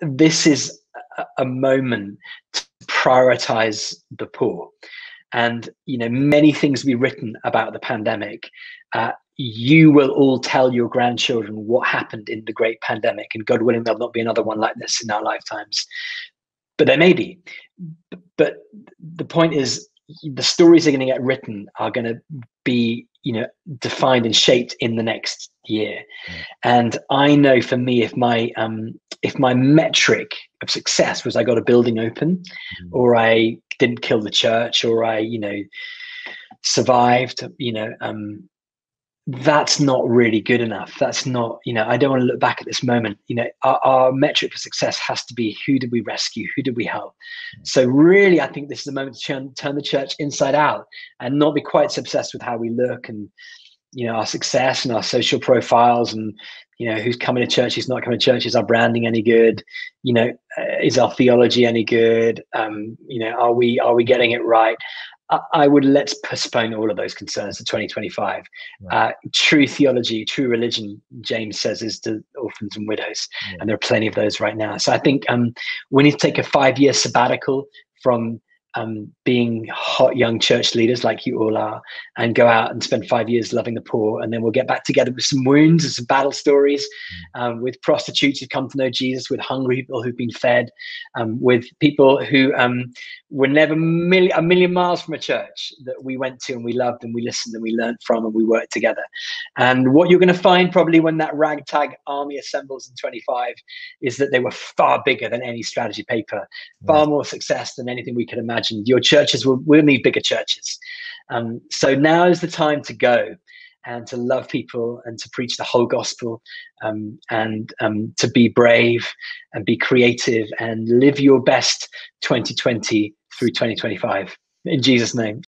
this is a moment to prioritize the poor. And, many things will be written about the pandemic. You will all tell your grandchildren what happened in the great pandemic, and God willing, there'll not be another one like this in our lifetimes. But there may be. But the point is, the stories that are going to get written are going to be, defined and shaped in the next year. And I know for me, if my metric of success was I got a building open, or I didn't kill the church, or I, survived, that's not really good enough. That's not, I don't want to look back at this moment. Our metric for success has to be, who did we rescue? Who did we help? So really, I think this is the moment to turn the church inside out and not be quite so obsessed with how we look and, our success and our social profiles and, who's coming to church, who's not coming to church. Is our branding any good? Is our theology any good? Are we getting it right? I would, let's postpone all of those concerns to 2025. Right. True theology, true religion, James says, is to orphans and widows. Yeah. And there are plenty of those right now. So I think we need to take a 5-year sabbatical from being hot young church leaders like you all are, and go out and spend 5 years loving the poor. And then we'll get back together with some wounds and some battle stories, with prostitutes who come to know Jesus, with hungry people who've been fed, with people who were never a million miles from a church that we went to and we loved and we listened and we learned from and we worked together. And what you're going to find probably when that ragtag army assembles in 25 is that they were far bigger than any strategy paper, far more success than anything we could imagine. Your churches will need bigger churches. So now is the time to go and to love people and to preach the whole gospel, and to be brave and be creative and live your best 2020 through 2025. In Jesus' name.